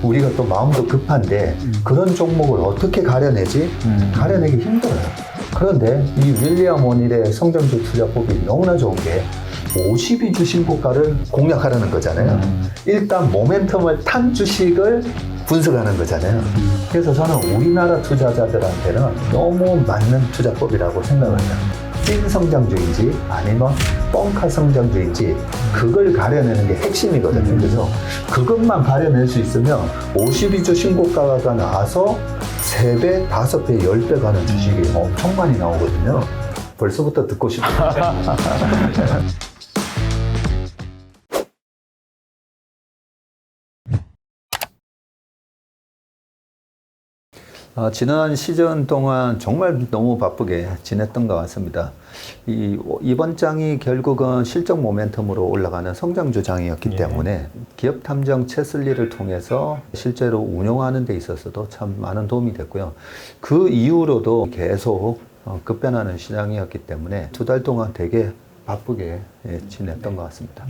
우리가 또 마음도 급한데 그런 종목을 어떻게 가려내지? 가려내기 힘들어요. 그런데 이 윌리엄 오닐의 성장주 투자법이 너무나 좋은 게 52주 신고가를 공략하라는 거잖아요. 일단 모멘텀을 탄 주식을 분석하는 거잖아요. 그래서 저는 우리나라 투자자들한테는 너무 맞는 투자법이라고 생각을 해요. 찐 성장주인지 아니면 뻥카 성장주인지 그걸 가려내는 게 핵심이거든요. 그래서 그것만 가려낼 수 있으면 52주 신고가가 나와서 3배, 5배, 10배 가는 주식이 엄청 많이 나오거든요. 벌써부터 듣고 싶어요. 지난 시즌 동안 정말 너무 바쁘게 지냈던 것 같습니다. 이번 장이 결국은 실적 모멘텀으로 올라가는 성장주 장이었기 때문에 기업 탐정 채슬리를 통해서 실제로 운용하는 데 있어서도 참 많은 도움이 됐고요. 그 이후로도 계속 급변하는 시장이었기 때문에 2달 동안 되게 바쁘게 지냈던 것 같습니다.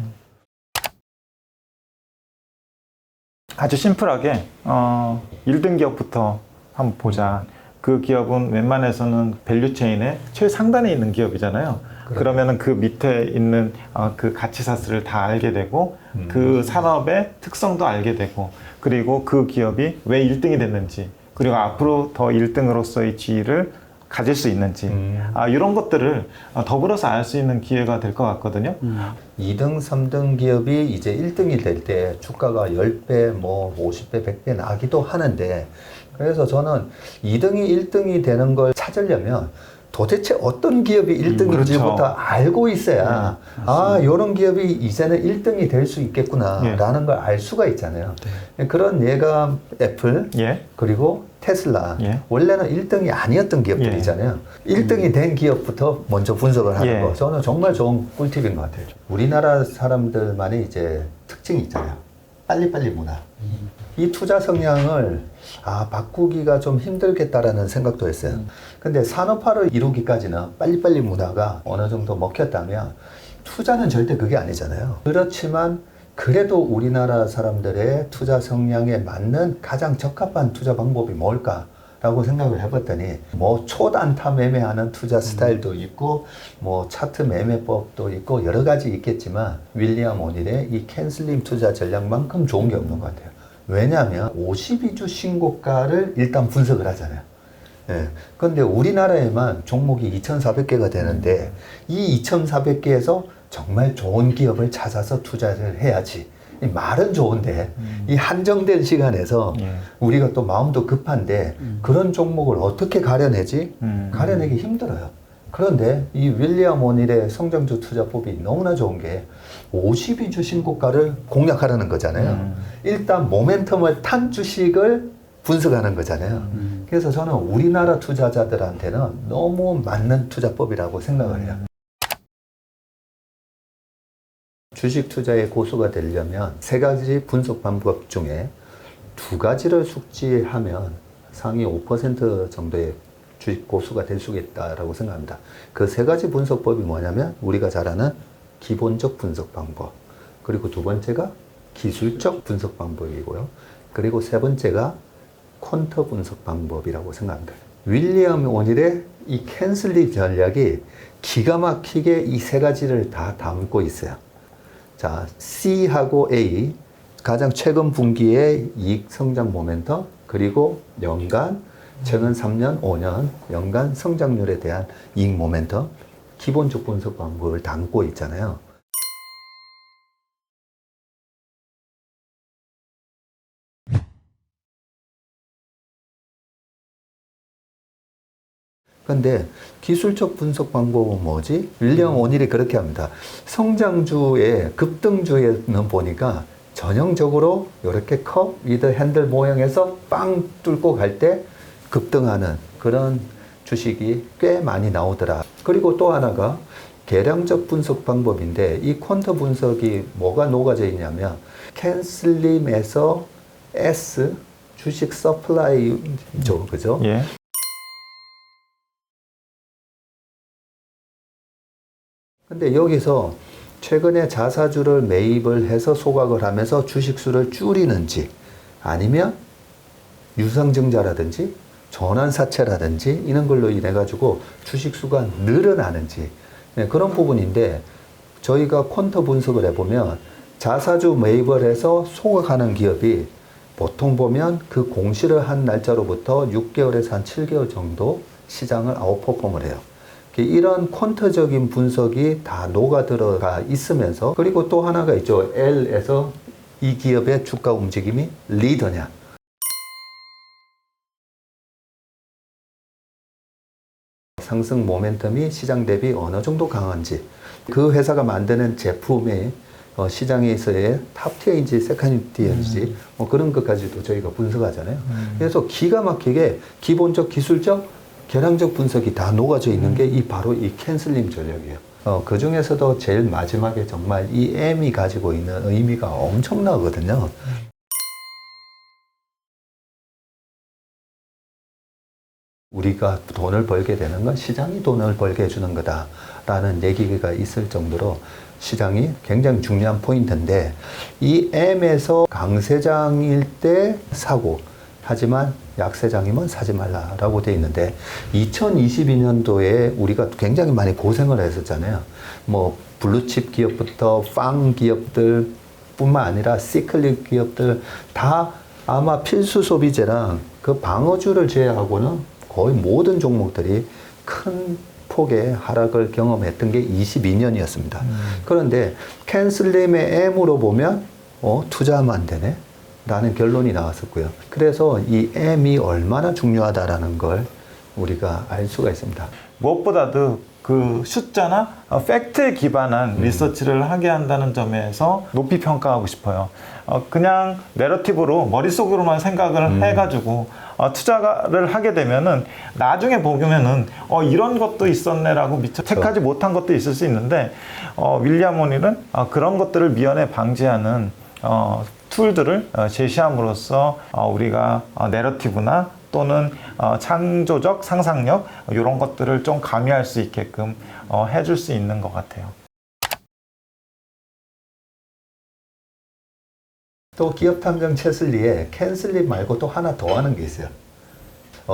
아주 심플하게 1등 기업부터 한번 보자. 그 기업은 웬만해서는 밸류체인의 최상단에 있는 기업이잖아요. 그러면은 그 밑에 있는 그 가치사슬을 다 알게 되고 그 산업의 특성도 알게 되고 그리고 그 기업이 왜 1등이 됐는지 그리고 앞으로 더 1등으로서의 지위를 가질 수 있는지 이런 것들을 더불어서 알 수 있는 기회가 될 것 같거든요. 2등, 3등 기업이 이제 1등이 될 때 주가가 10배, 뭐 50배, 100배 나기도 하는데 그래서 저는 2등이 1등이 되는 걸 찾으려면 도대체 어떤 기업이 1등인지부터 그렇죠. 알고 있어야 이런 기업이 이제는 1등이 될 수 있겠구나 라는 걸 알 수가 있잖아요. 그런 예가 애플 그리고 테슬라 원래는 1등이 아니었던 기업들이잖아요. 1등이 된 기업부터 먼저 분석을 하는 거 저는 정말 좋은 꿀팁인 것 같아요. 우리나라 사람들만의 이제 특징이 있잖아요. 빨리빨리 문화. 이 투자 성향을 바꾸기가 좀 힘들겠다라는 생각도 했어요. 근데 산업화를 이루기까지는 빨리빨리 문화가 어느 정도 먹혔다면 투자는 절대 그게 아니잖아요. 그렇지만 그래도 우리나라 사람들의 투자 성향에 맞는 가장 적합한 투자 방법이 뭘까? 라고 생각을 해봤더니 뭐 초단타 매매하는 투자 스타일도 있고 뭐 차트 매매법도 있고 여러 가지 있겠지만 윌리엄 오닐의 이 캔슬림 투자 전략만큼 좋은 게 없는 것 같아요. 왜냐하면 52주 신고가를 일단 분석을 하잖아요. 그런데 우리나라에만 종목이 2,400개가 되는데 이 2,400개에서 정말 좋은 기업을 찾아서 투자를 해야지. 이 말은 좋은데 이 한정된 시간에서 우리가 또 마음도 급한데 그런 종목을 어떻게 가려내지? 가려내기 힘들어요. 그런데 이 윌리엄 오닐의 성장주 투자법이 너무나 좋은 게 52주 신고가를 공략하라는 거잖아요. 일단 모멘텀을 탄 주식을 분석하는 거잖아요. 그래서 저는 우리나라 투자자들한테는 너무 맞는 투자법이라고 생각을 해요. 주식 투자의 고수가 되려면 3가지 분석 방법 중에 2가지를 숙지하면 상위 5% 정도의 주식 고수가 될 수 있다고 생각합니다. 그 3가지 분석법이 뭐냐면 우리가 잘 아는 기본적 분석 방법, 그리고 2번째가 기술적 분석 방법이고요. 그리고 3번째가 퀀터 분석 방법이라고 생각합니다. 윌리엄 오닐의 이 캔슬리 전략이 기가 막히게 이 3가지를 다 담고 있어요. 자, C하고 A, 가장 최근 분기의 이익 성장 모멘텀, 그리고 연간, 최근 3년, 5년 연간 성장률에 대한 이익 모멘텀, 기본적 분석 방법을 담고 있잖아요. 근데 기술적 분석 방법은 뭐지? 윌리엄 오닐이 그렇게 합니다. 성장주의 급등주에는 보니까 전형적으로 이렇게 컵 위드 핸들 모양에서 빵 뚫고 갈 때 급등하는 그런 주식이 꽤 많이 나오더라. 그리고 또 하나가 계량적 분석 방법인데 이 퀀터 분석이 뭐가 녹아져 있냐면 캔슬림에서 S 주식 서플라이죠, 그죠? 근데 여기서 최근에 자사주를 매입을 해서 소각을 하면서 주식수를 줄이는지 아니면 유상증자라든지 전환사채라든지 이런 걸로 인해 가지고 주식 수가 늘어나는지 네, 그런 부분인데 저희가 퀀터 분석을 해보면 자사주 매입을 해서 소각하는 기업이 보통 보면 그 공시를 한 날짜로부터 6개월에서 한 7개월 정도 시장을 아웃퍼폼을 해요. 이런 퀀터적인 분석이 다 녹아 들어가 있으면서 그리고 또 하나가 있죠. L에서 이 기업의 주가 움직임이 리더냐. 상승 모멘텀이 시장 대비 어느 정도 강한지 그 회사가 만드는 제품의 시장에서의 탑티어인지 세컨티어인지 뭐 그런 것까지도 저희가 분석하잖아요. 그래서 기가 막히게 기본적 기술적 계량적 분석이 다 녹아져 있는 게 바로 이 캔슬링 전략이에요. 그 중에서도 제일 마지막에 정말 이 M이 가지고 있는 의미가 엄청나거든요. 우리가 돈을 벌게 되는 건 시장이 돈을 벌게 해주는 거다라는 얘기가 있을 정도로 시장이 굉장히 중요한 포인트인데 이 M에서 강세장일 때 사고 하지만 약세장이면 사지 말라라고 돼 있는데 2022년도에 우리가 굉장히 많이 고생을 했었잖아요. 뭐 블루칩 기업부터 빵 기업들 뿐만 아니라 시클릭 기업들 다 아마 필수 소비재랑 그 방어주를 제외하고는 거의 모든 종목들이 큰 폭의 하락을 경험했던 게 22년이었습니다. 그런데 캔슬림의 M으로 보면 투자하면 안 되네 라는 결론이 나왔었고요. 그래서 이 M이 얼마나 중요하다라는 걸 우리가 알 수가 있습니다. 무엇보다도 그 숫자나 팩트에 기반한 리서치를 하게 한다는 점에서 높이 평가하고 싶어요. 그냥 내러티브로 머릿속으로만 생각을 해가지고 투자를 하게 되면은 나중에 보면은 이런 것도 있었네라고 미처 체크하지 못한 것도 있을 수 있는데 윌리엄 오닐은 그런 것들을 미연에 방지하는 툴들을 제시함으로써 우리가 내러티브나 또는 창조적 상상력 이런 것들을 좀 가미할 수 있게끔 해줄 수 있는 것 같아요. 또 기업탐정 채슬리에 캔슬립 말고 또 하나 더 하는 게 있어요.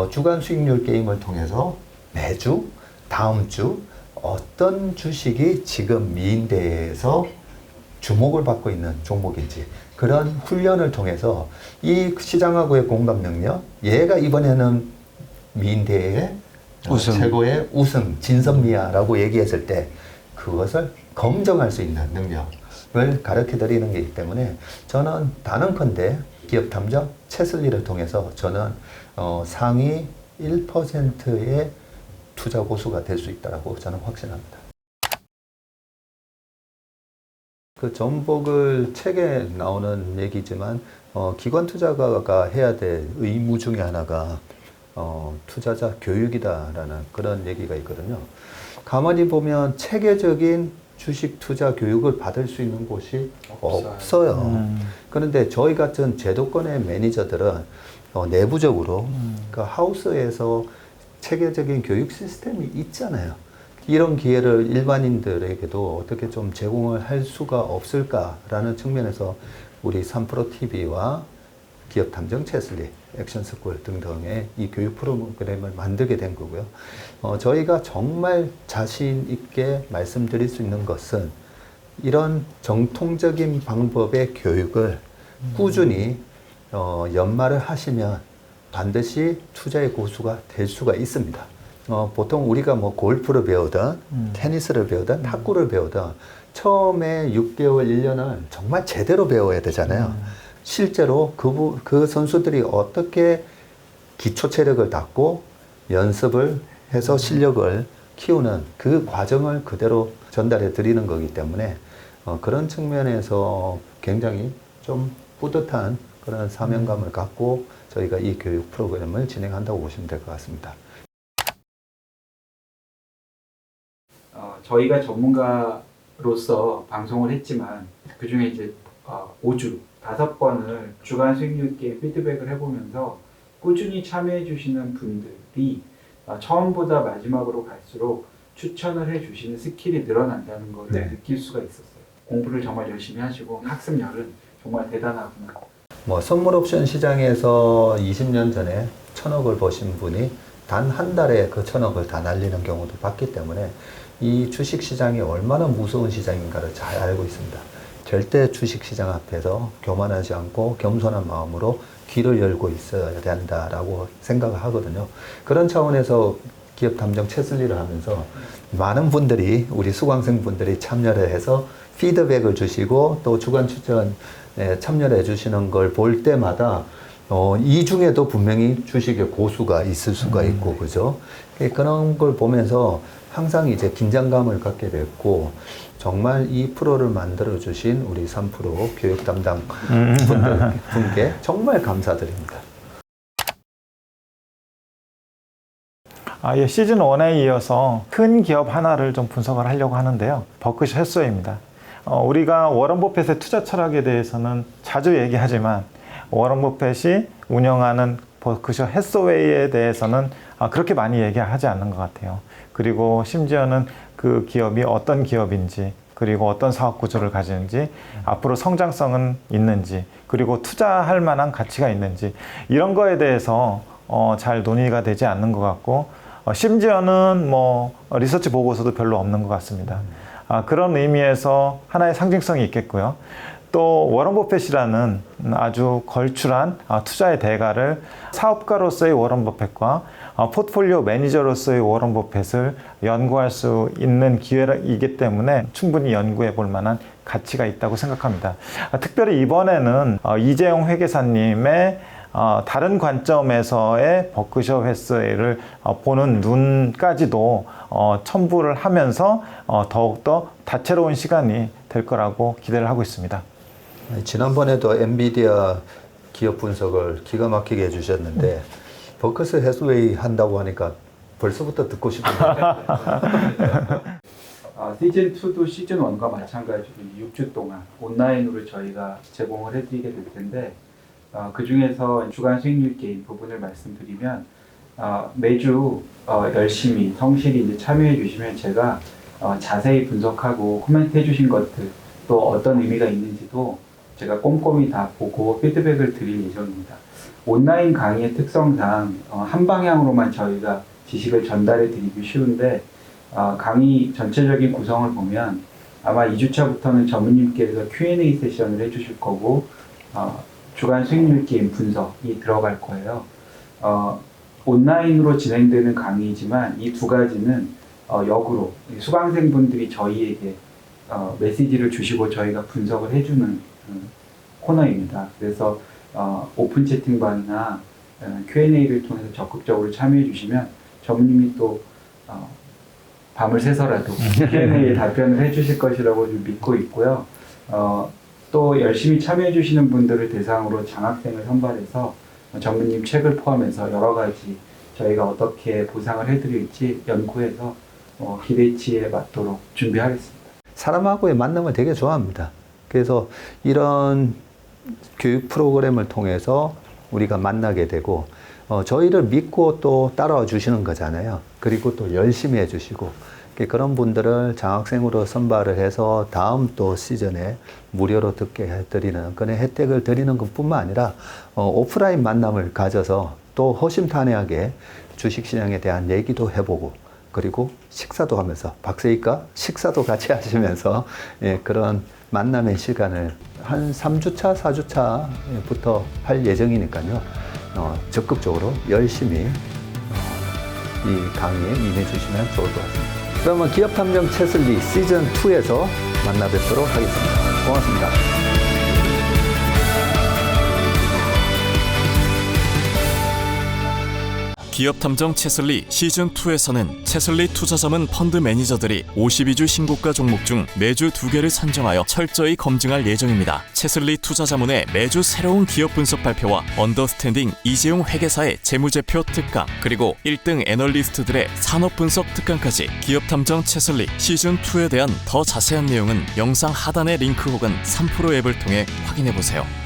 주간 수익률 게임을 통해서 매주 다음 주 어떤 주식이 지금 미인대에서 주목을 받고 있는 종목인지 그런 훈련을 통해서 이 시장하고의 공감 능력, 얘가 이번에는 미인대의 최고의 우승 진선미야라고 얘기했을 때 그것을 검증할 수 있는 능력을 가르쳐 드리는 게 있기 때문에 저는 단언컨대 기업 탐정 채슬리를 통해서 저는 상위 1%의 투자 고수가 될 수 있다고 저는 확신합니다. 그 전복을 책에 나오는 얘기지만 기관 투자가가 해야 될 의무 중에 하나가 투자자 교육이다라는 그런 얘기가 있거든요. 가만히 보면 체계적인 주식 투자 교육을 받을 수 있는 곳이 없어요. 그런데 저희 같은 제도권의 매니저들은 내부적으로 그 하우스에서 체계적인 교육 시스템이 있잖아요. 이런 기회를 일반인들에게도 어떻게 좀 제공을 할 수가 없을까라는 측면에서 우리 3프로TV와 기업탐정 채슬리, 액션스쿨 등등의 이 교육 프로그램을 만들게 된 거고요. 저희가 정말 자신 있게 말씀드릴 수 있는 것은 이런 정통적인 방법의 교육을 꾸준히 연마를 하시면 반드시 투자의 고수가 될 수가 있습니다. 보통 우리가 뭐 골프를 배우든 테니스를 배우든 탁구를 배우든 처음에 6개월, 1년을 정말 제대로 배워야 되잖아요. 실제로 그 선수들이 어떻게 기초 체력을 닦고 연습을 해서 실력을 키우는 그 과정을 그대로 전달해 드리는 거기 때문에 그런 측면에서 굉장히 좀 뿌듯한 그런 사명감을 갖고 저희가 이 교육 프로그램을 진행한다고 보시면 될 것 같습니다. 저희가 전문가로서 방송을 했지만 그 중에 이제 5주 5번을 주간 수익률 게임 피드백을 해보면서 꾸준히 참여해 주시는 분들이 처음보다 마지막으로 갈수록 추천을 해 주시는 스킬이 늘어난다는 걸 느낄 수가 있었어요. 공부를 정말 열심히 하시고 학습열은 정말 대단하구나. 뭐 선물 옵션 시장에서 20년 전에 1,000억을 버신 분이 단 한 달에 그 1,000억을 다 날리는 경우도 봤기 때문에 이 주식 시장이 얼마나 무서운 시장인가를 잘 알고 있습니다. 절대 주식 시장 앞에서 교만하지 않고 겸손한 마음으로 귀를 열고 있어야 된다라고 생각을 하거든요. 그런 차원에서 기업 탐정 채슬리를 하면서 많은 분들이, 우리 수강생 분들이 참여를 해서 피드백을 주시고 또 주간 추천에 참여를 해주시는 걸 볼 때마다 이 중에도 분명히 주식의 고수가 있을 수가 있고, 그죠? 그런 걸 보면서 항상 이제 긴장감을 갖게 됐고, 정말 이 프로를 만들어주신 우리 3프로 교육 담당 분께 정말 감사드립니다. 예, 시즌 1에 이어서 큰 기업 하나를 좀 분석을 하려고 하는데요. 버크셔 해서웨이입니다. 우리가 워런 버핏의 투자 철학에 대해서는 자주 얘기하지만 워런 버핏이 운영하는 버크셔 해서웨이에 대해서는 그렇게 많이 얘기하지 않는 것 같아요. 그리고 심지어는 그 기업이 어떤 기업인지, 그리고 어떤 사업 구조를 가지는지, 앞으로 성장성은 있는지, 그리고 투자할 만한 가치가 있는지, 이런 거에 대해서 잘 논의가 되지 않는 것 같고, 심지어는 뭐 리서치 보고서도 별로 없는 것 같습니다. 그런 의미에서 하나의 상징성이 있겠고요. 또 워런 버핏이라는 아주 걸출한 투자의 대가를 사업가로서의 워런 버핏과 포트폴리오 매니저로서의 워런 버핏을 연구할 수 있는 기회이기 때문에 충분히 연구해 볼 만한 가치가 있다고 생각합니다. 특별히 이번에는 이재용 회계사님의 다른 관점에서의 버크셔 해서웨이를 보는 눈까지도 첨부를 하면서 더욱더 다채로운 시간이 될 거라고 기대를 하고 있습니다. 지난번에도 엔비디아 기업 분석을 기가 막히게 해주셨는데 버크셔 해서웨이 한다고 하니까 벌써부터 듣고 싶은데 시즌2도 시즌1과 마찬가지로 6주 동안 온라인으로 저희가 제공을 해드리게 될 텐데 그 중에서 주간 수익률 게임 부분을 말씀드리면 매주 열심히 성실히 이제 참여해 주시면 제가 자세히 분석하고 코멘트 해주신 것들 또 어떤 의미가 있는지도 제가 꼼꼼히 다 보고 피드백을 드릴 예정입니다. 온라인 강의의 특성상 한 방향으로만 저희가 지식을 전달해 드리기 쉬운데 강의 전체적인 구성을 보면 아마 2주차부터는 전무님께서 Q&A 세션을 해주실 거고 주간 수익률 게임 분석이 들어갈 거예요. 온라인으로 진행되는 강의이지만 이 두 가지는 역으로 수강생분들이 저희에게 메시지를 주시고 저희가 분석을 해주는 코너입니다. 그래서 오픈 채팅방이나 Q&A를 통해서 적극적으로 참여해 주시면 전무님이 또 밤을 새서라도 Q&A에 답변을 해주실 것이라고 좀 믿고 있고요. 또 열심히 참여해 주시는 분들을 대상으로 장학생을 선발해서 전무님 책을 포함해서 여러 가지 저희가 어떻게 보상을 해드릴지 연구해서 기대치에 맞도록 준비하겠습니다. 사람하고의 만남을 되게 좋아합니다. 그래서 이런 교육 프로그램을 통해서 우리가 만나게 되고 저희를 믿고 또 따라와 주시는 거잖아요. 그리고 또 열심히 해주시고 그런 분들을 장학생으로 선발을 해서 다음 또 시즌에 무료로 듣게 해드리는 그런 혜택을 드리는 것뿐만 아니라 오프라인 만남을 가져서 또 허심탄회하게 주식시장에 대한 얘기도 해보고 그리고 식사도 하면서 박세익과 식사도 같이 하시면서 그런 만남의 시간을 한 3주차, 4주차부터 할 예정이니까요. 적극적으로 열심히 이 강의에 임해 주시면 좋을 것 같습니다. 그러면 기업탐정 채슬리 시즌2에서 만나 뵙도록 하겠습니다. 고맙습니다. 기업탐정 채슬리 시즌2에서는 채슬리 투자자문 펀드 매니저들이 52주 신고가 종목 중 매주 2개를 선정하여 철저히 검증할 예정입니다. 채슬리 투자자문의 매주 새로운 기업 분석 발표와 언더스탠딩 이재용 회계사의 재무제표 특강, 그리고 1등 애널리스트들의 산업 분석 특강까지 기업탐정 채슬리 시즌2에 대한 더 자세한 내용은 영상 하단의 링크 혹은 3프로 앱을 통해 확인해보세요.